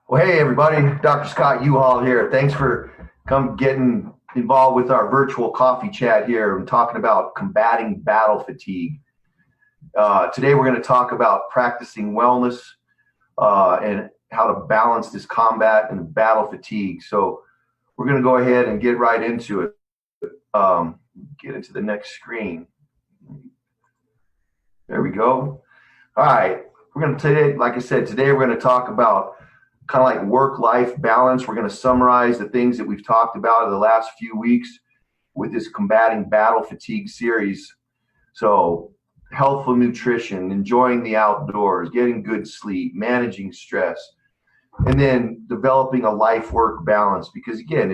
Well, hey everybody, Dr. Scott U-Haul here. Thanks for getting involved with our virtual coffee chat here. I'm talking about combating battle fatigue. Today we're going to talk about practicing wellness and how to balance this combat and battle fatigue. So we're going to go ahead and get right into it. Get into the next screen. There we go. All right, we're going to today, like I said, today we're going to talk about kind of like work-life balance. We're going to summarize the things that we've talked about in the last few weeks with this combating battle fatigue series. So healthful nutrition, enjoying the outdoors, getting good sleep, managing stress, and then developing a life-work balance. Because again,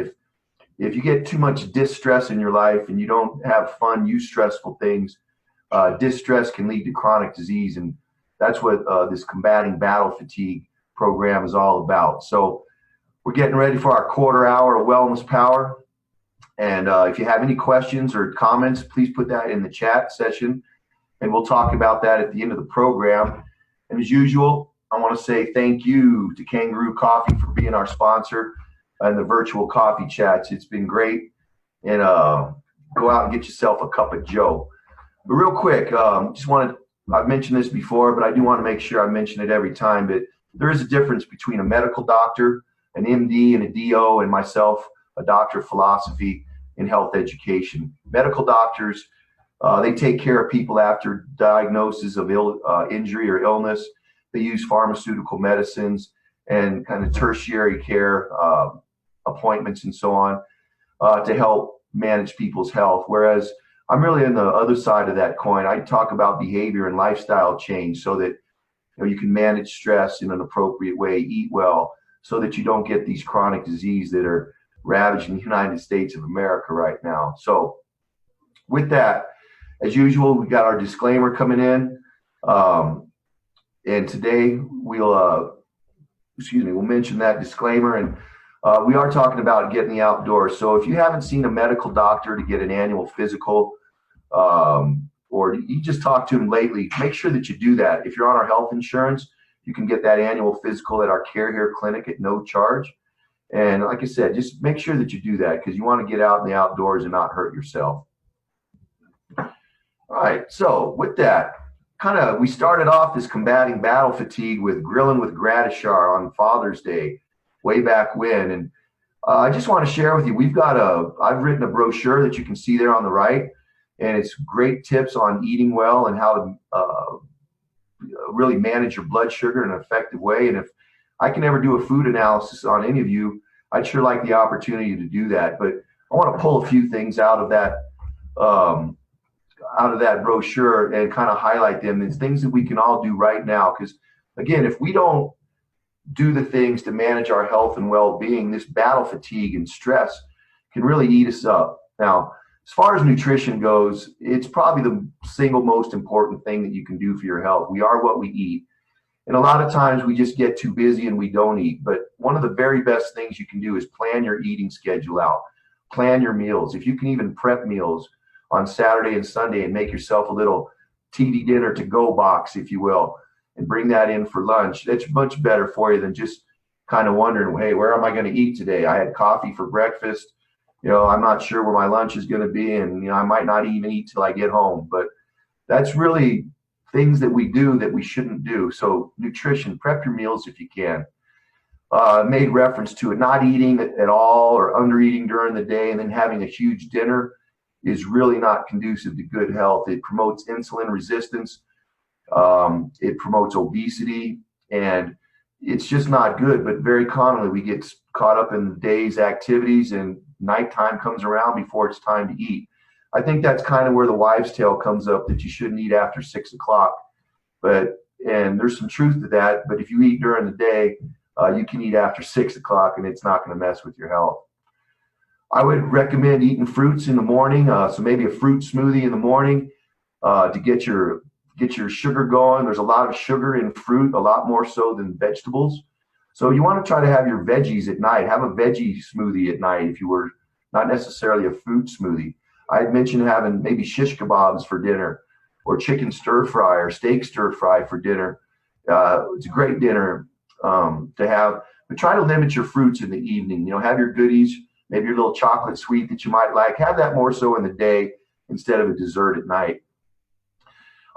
if you get too much distress in your life and you don't have fun, use stressful things, distress can lead to chronic disease. And that's what this combating battle fatigue program is all about. So we're getting ready for our quarter hour of wellness power. And if you have any questions or comments, please put that in the chat session and we'll talk about that at the end of the program. And as usual, I want to say thank you to Kangaroo Coffee for being our sponsor in the virtual coffee chats. It's been great. And go out and get yourself a cup of Joe. But real quick, I've mentioned this before, but I do want to make sure I mention it every time. But there is a difference between a medical doctor, an MD, and a DO, and myself, a doctor of philosophy and health education. Medical doctors, they take care of people after diagnosis of injury or illness. They use pharmaceutical medicines and kind of tertiary care appointments and so on to help manage people's health. Whereas I'm really on the other side of that coin. I talk about behavior and lifestyle change so that you can manage stress in an appropriate way, eat well, so that you don't get these chronic diseases that are ravaging the United States of America right now. So with that, as usual, we got our disclaimer coming in. And today we'll mention that disclaimer. And we are talking about getting the outdoors. So if you haven't seen a medical doctor to get an annual physical, or you just talked to him lately, make sure that you do that. If you're on our health insurance, you can get that annual physical at our Care Here clinic at no charge. And like I said, just make sure that you do that because you want to get out in the outdoors and not hurt yourself. All right, so with that, we started off this combating battle fatigue with grilling with Gratishar on Father's Day way back when. And I just want to share with you, I've written a brochure that you can see there on the right. And it's great tips on eating well and how to really manage your blood sugar in an effective way. And if I can ever do a food analysis on any of you, I'd sure like the opportunity to do that. But I want to pull a few things out of that brochure and kind of highlight them. It's things that we can all do right now. Because again, if we don't do the things to manage our health and well-being, this battle fatigue and stress can really eat us up. Now, as far as nutrition goes, it's probably the single most important thing that you can do for your health. We are what we eat. And a lot of times we just get too busy and we don't eat. But one of the very best things you can do is plan your eating schedule out. Plan your meals. If you can even prep meals on Saturday and Sunday and make yourself a little TV dinner to go box, if you will, and bring that in for lunch, that's much better for you than just kind of wondering, hey, where am I going to eat today? I had coffee for breakfast. I'm not sure where my lunch is going to be, and I might not even eat till I get home. But that's really things that we do that we shouldn't do. So nutrition, prep your meals if you can. Made reference to it, not eating at all or under eating during the day and then having a huge dinner is really not conducive to good health. It promotes insulin resistance. It promotes obesity, and it's just not good. But very commonly we get caught up in the day's activities and nighttime comes around before it's time to eat. I think that's kind of where the wives' tale comes up, that you shouldn't eat after 6 o'clock. And there's some truth to that. But if you eat during the day, you can eat after 6 o'clock and it's not going to mess with your health. I would recommend eating fruits in the morning. So maybe a fruit smoothie in the morning to get your sugar going. There's a lot of sugar in fruit, a lot more so than vegetables. So you want to try to have your veggies at night. Have a veggie smoothie at night if you were not necessarily a fruit smoothie. I had mentioned having maybe shish kebabs for dinner or chicken stir fry or steak stir fry for dinner. It's a great dinner to have. but try to limit your fruits in the evening. Have your goodies, maybe your little chocolate sweet that you might like. Have that more so in the day instead of a dessert at night.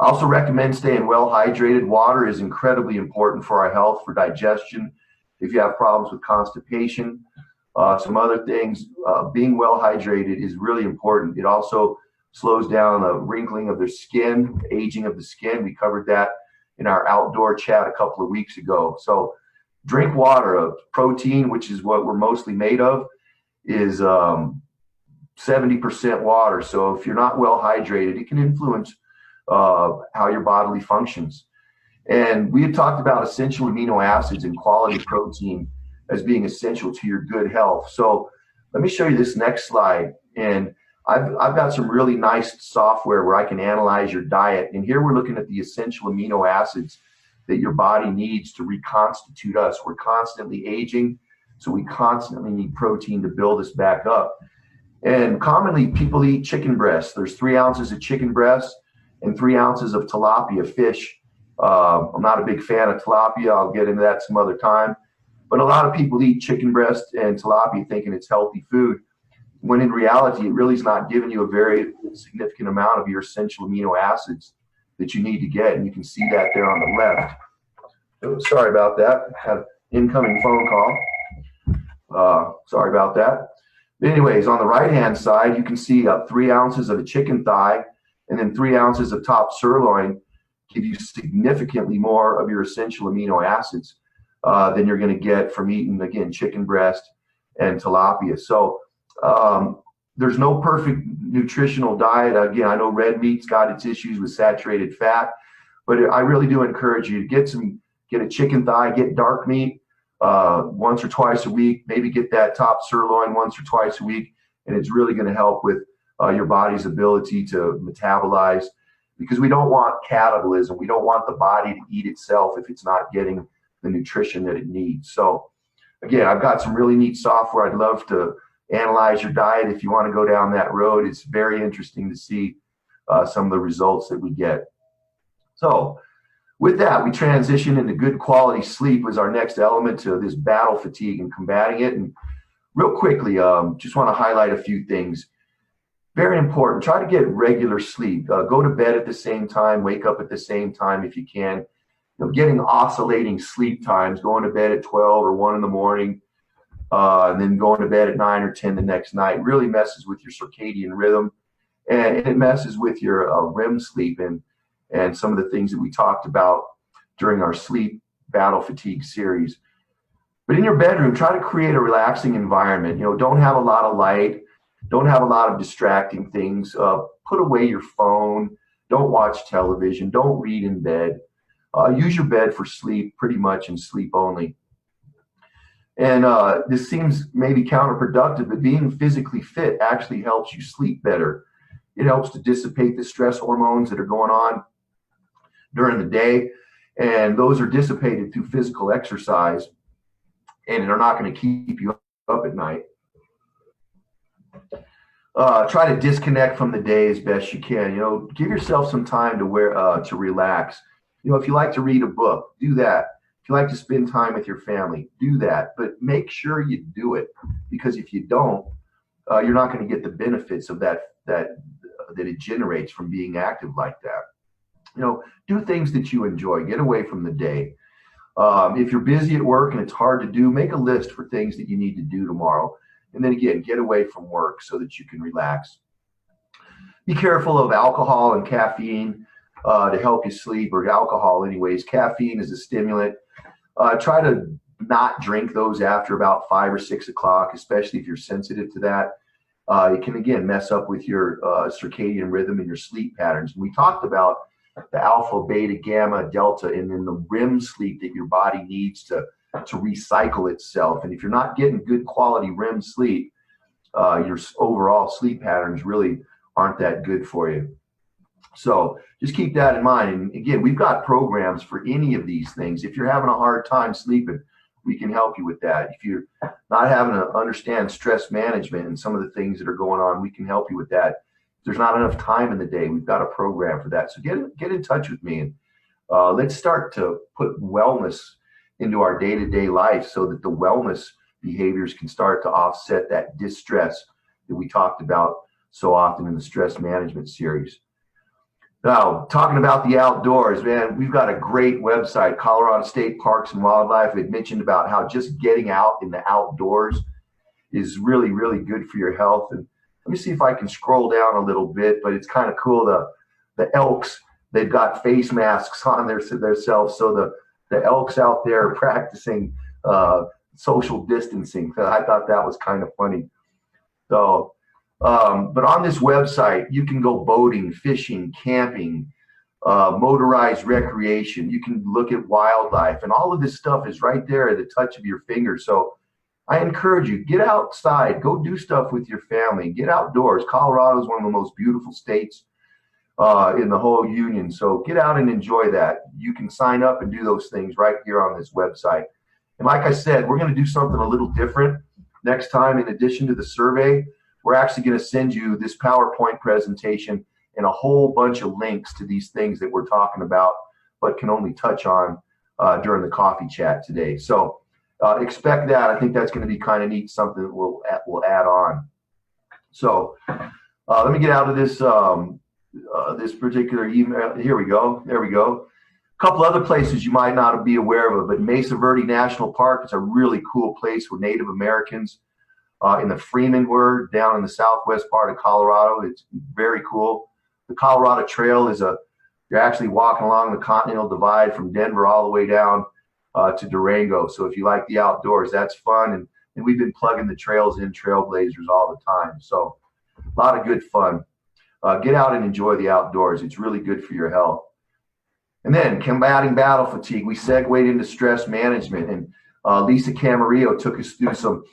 I also recommend staying well hydrated. Water is incredibly important for our health, for digestion. If you have problems with constipation, some other things, being well hydrated is really important. It also slows down the wrinkling of the skin, aging of the skin. We covered that in our outdoor chat a couple of weeks ago. So drink water. Protein, which is what we're mostly made of, is 70% water. So if you're not well hydrated, it can influence how your body functions. And we had talked about essential amino acids and quality protein as being essential to your good health. So let me show you this next slide. And I've got some really nice software where I can analyze your diet. And here we're looking at the essential amino acids that your body needs to reconstitute us. We're constantly aging, so we constantly need protein to build us back up. And commonly people eat chicken breasts. There's 3 ounces of chicken breasts and 3 ounces of tilapia fish. I'm not a big fan of tilapia. I'll get into that some other time. But a lot of people eat chicken breast and tilapia thinking it's healthy food, when in reality, it really is not giving you a very significant amount of your essential amino acids that you need to get. And you can see that there on the left. Oh, sorry about that. I had an incoming phone call. Sorry about that. But anyways, on the right-hand side, you can see 3 ounces of a chicken thigh and then 3 ounces of top sirloin give you significantly more of your essential amino acids than you're going to get from eating, again, chicken breast and tilapia. So there's no perfect nutritional diet. Again, I know red meat's got its issues with saturated fat, but I really do encourage you to get a chicken thigh, get dark meat once or twice a week, maybe get that top sirloin once or twice a week, and it's really going to help with your body's ability to metabolize, because we don't want cannibalism. We don't want the body to eat itself if it's not getting the nutrition that it needs. So again, I've got some really neat software. I'd love to analyze your diet if you want to go down that road. It's very interesting to see some of the results that we get. So with that, we transition into good quality sleep as our next element to this battle fatigue and combating it. And real quickly, just want to highlight a few things. Very important. Try to get regular sleep. Go to bed at the same time. Wake up at the same time if you can. Getting oscillating sleep times, going to bed at 12 or 1 in the morning, and then going to bed at 9 or 10 the next night really messes with your circadian rhythm, and it messes with your REM sleep and some of the things that we talked about during our sleep battle fatigue series. But in your bedroom, try to create a relaxing environment. Don't have a lot of light. Don't have a lot of distracting things. Put away your phone. Don't watch television. Don't read in bed. Use your bed for sleep pretty much and sleep only. And this seems maybe counterproductive, but being physically fit actually helps you sleep better. It helps to dissipate the stress hormones that are going on during the day. And those are dissipated through physical exercise, and they're not going to keep you up at night. Try to disconnect from the day as best you can. Give yourself some time to relax. If you like to read a book, do that. If you like to spend time with your family, do that. But make sure you do it, because if you don't, you're not going to get the benefits of that it generates from being active like that. Do things that you enjoy. Get away from the day. If you're busy at work and it's hard to do, make a list for things that you need to do tomorrow. And then again, get away from work so that you can relax. Be careful of alcohol and caffeine to help you sleep, or alcohol anyways. Caffeine is a stimulant. Try to not drink those after about 5 or 6 o'clock, especially if you're sensitive to that. It can, again, mess up with your circadian rhythm and your sleep patterns. And we talked about the alpha, beta, gamma, delta, and then the REM sleep that your body needs to recycle itself. And if you're not getting good quality REM sleep, your overall sleep patterns really aren't that good for you. So just keep that in mind. And again, we've got programs for any of these things. If you're having a hard time sleeping, we can help you with that. If you're not having to understand stress management and some of the things that are going on, we can help you with that. If there's not enough time in the day, we've got a program for that. So get in touch with me, and let's start to put wellness into our day-to-day life so that the wellness behaviors can start to offset that distress that we talked about so often in the stress management series. Now, talking about the outdoors, man, we've got a great website, Colorado State Parks and Wildlife. We've mentioned about how just getting out in the outdoors is really, really good for your health. And let me see if I can scroll down a little bit, but it's kind of cool. The elks, they've got face masks on themselves. So the elks out there are practicing social distancing. So I thought that was kind of funny. So, but on this website, you can go boating, fishing, camping, motorized recreation. You can look at wildlife, and all of this stuff is right there at the touch of your finger. So I encourage you, get outside, go do stuff with your family, get outdoors. Colorado is one of the most beautiful states in the whole union. So get out and enjoy that. You can sign up and do those things right here on this website. And like I said, we're going to do something a little different next time. In addition to the survey, we're actually going to send you this PowerPoint presentation and a whole bunch of links to these things that we're talking about, but can only touch on during the coffee chat today. So expect that. I think that's going to be kind of neat, something that we'll add on. So let me get out of this this particular email. Here we go. There we go. A couple other places you might not be aware of, but Mesa Verde National Park is a really cool place where Native Americans in the Freeman were down in the southwest part of Colorado. It's very cool. The Colorado Trail is you're actually walking along the Continental Divide from Denver all the way down to Durango. So if you like the outdoors, that's fun. And we've been plugging the trails in Trailblazers all the time. So a lot of good fun. Get out and enjoy the outdoors. It's really good for your health. And then combating battle fatigue. We segued into stress management. And Lisa Camarillo took us through some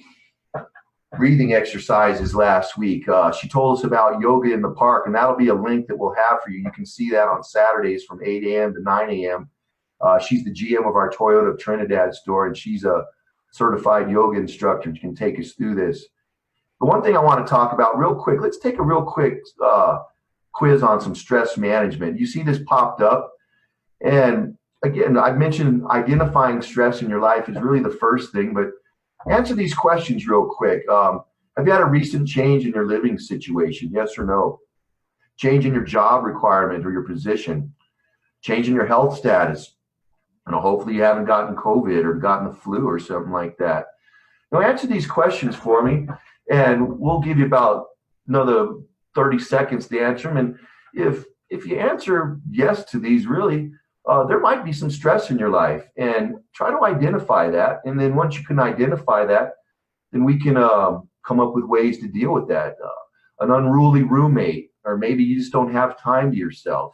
breathing exercises last week. She told us about yoga in the park, and that'll be a link that we'll have for you. You can see that on Saturdays from 8 a.m. to 9 a.m. She's the GM of our Toyota of Trinidad store, and she's a certified yoga instructor. You can take us through this. The one thing I want to talk about real quick, let's take a real quick quiz on some stress management. You see this popped up. And again, I mentioned identifying stress in your life is really the first thing, but answer these questions real quick. Have you had a recent change in your living situation? Yes or no? Change in your job requirement or your position? Change in your health status? Hopefully you haven't gotten COVID or gotten the flu or something like that. Now answer these questions for me, and we'll give you about another 30 seconds to answer them. And if you answer yes to these, really, there might be some stress in your life, and try to identify that. And then once you can identify that, then we can come up with ways to deal with that. An unruly roommate, or maybe you just don't have time to yourself.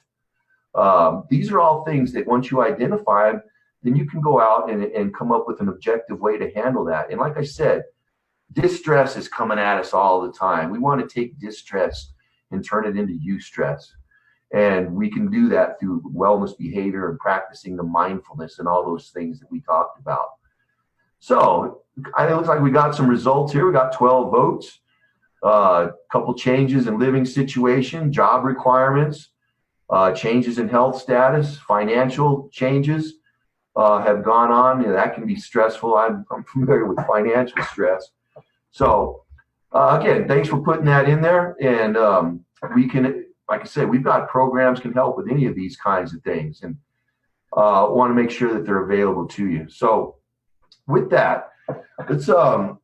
These are all things that once you identify them, then you can go out and come up with an objective way to handle that. And like I said, distress is coming at us all the time. We want to take distress and turn it into eustress. And we can do that through wellness behavior and practicing the mindfulness and all those things that we talked about. So it looks like we got some results here. We got 12 votes, a couple changes in living situation, job requirements, changes in health status, financial changes have gone on. That can be stressful. I'm familiar with financial stress. So again, thanks for putting that in there. And we can, like I said, we've got programs can help with any of these kinds of things, and want to make sure that they're available to you. So with that, let's kind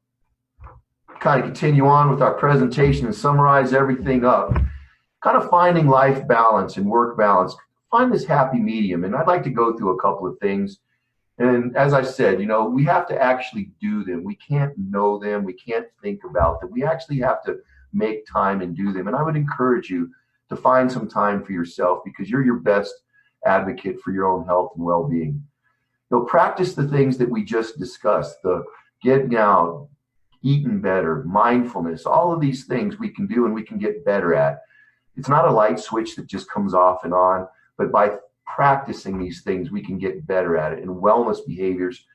of continue on with our presentation and summarize everything up. Kind of finding life balance and work balance. Find this happy medium. And I'd like to go through a couple of things. And as I said, we have to actually do them. We can't know them. We can't think about them. We actually have to make time and do them. And I would encourage you to find some time for yourself, because you're your best advocate for your own health and well-being. Practice the things that we just discussed, the getting out, eating better, mindfulness, all of these things we can do and we can get better at. It's not a light switch that just comes off and on, but by practicing these things, we can get better at it. And wellness behaviors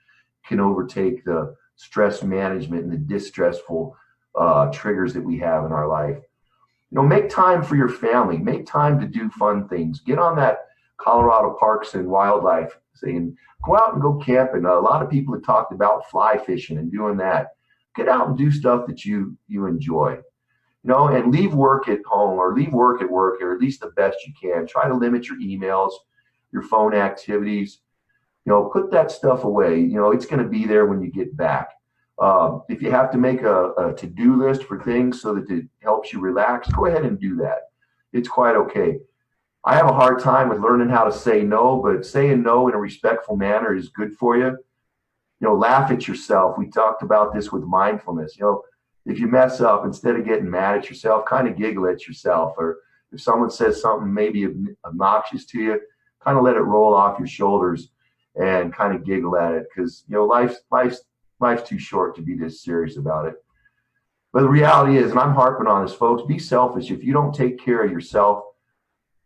can overtake the stress management and the distressful triggers that we have in our life. Make time for your family. Make time to do fun things. Get on that Colorado Parks and Wildlife, saying, go out and go camping. A lot of people have talked about fly fishing and doing that. Get out and do stuff that you enjoy. And leave work at home or leave work at work, or at least the best you can. Try to limit your emails, your phone activities. Put that stuff away. It's going to be there when you get back. If you have to make a to-do list for things so that it helps you relax, go ahead and do that. It's quite okay. I have a hard time with learning how to say no, but saying no in a respectful manner is good for you. Laugh at yourself. We talked about this with mindfulness. If you mess up, instead of getting mad at yourself, kind of giggle at yourself. Or if someone says something maybe obnoxious to you, kind of let it roll off your shoulders and kind of giggle at it, because life's too short to be this serious about it. But the reality is, and I'm harping on this, folks, be selfish. If you don't take care of yourself,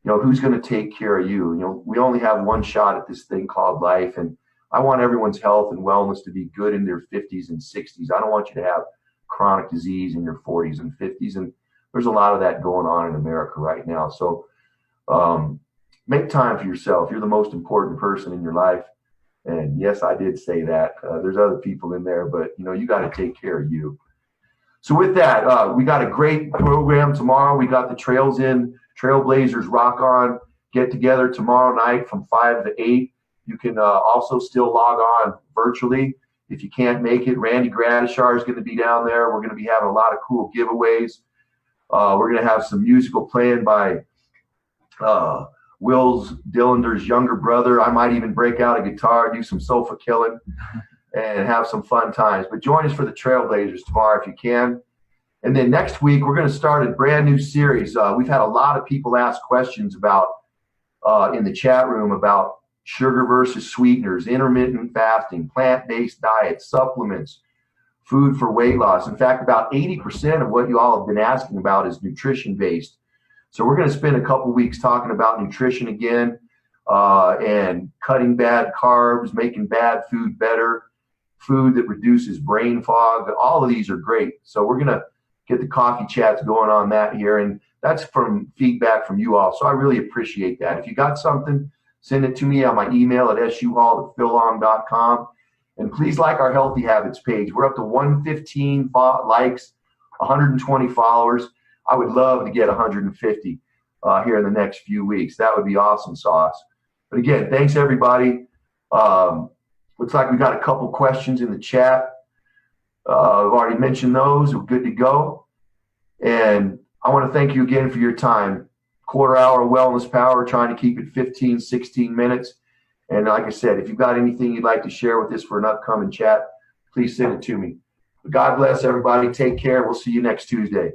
who's going to take care of you? We only have one shot at this thing called life, and I want everyone's health and wellness to be good in their 50s and 60s. I don't want you to have chronic disease in your 40s and 50s, and there's a lot of that going on in America right now. So make time for yourself. You're the most important person in your life. And yes, I did say that. There's other people in there, but you got to take care of you. So with that, we got a great program tomorrow. We got the Trailblazers Rock On get together tomorrow night from 5 to 8. You can also still log on virtually if you can't make it. Randy Gradishar is going to be down there. We're going to be having a lot of cool giveaways. We're going to have some musical playing by Will's Dillender's younger brother. I might even break out a guitar, do some sofa killing, and have some fun times. But join us for the Trailblazers tomorrow if you can. And then next week, we're going to start a brand new series. We've had a lot of people ask questions about in the chat room about sugar versus sweeteners, intermittent fasting, plant-based diets, supplements, food for weight loss. In fact, about 80% of what you all have been asking about is nutrition-based. So we're going to spend a couple weeks talking about nutrition again, and cutting bad carbs, making bad food better, food that reduces brain fog. All of these are great. So we're going to get the coffee chats going on that here. And that's from feedback from you all. So I really appreciate that. If you got something, send it to me on my email at suhall@phillong.com. And please like our Healthy Habits page. We're up to 115 likes, 120 followers. I would love to get 150 here in the next few weeks. That would be awesome sauce. But again, thanks everybody. Looks like we got a couple questions in the chat. I've already mentioned those. We're good to go. And I want to thank you again for your time. Quarter hour of wellness power, trying to keep it 15, 16 minutes. And like I said, if you've got anything you'd like to share with us for an upcoming chat, please send it to me. God bless everybody. Take care. We'll see you next Tuesday.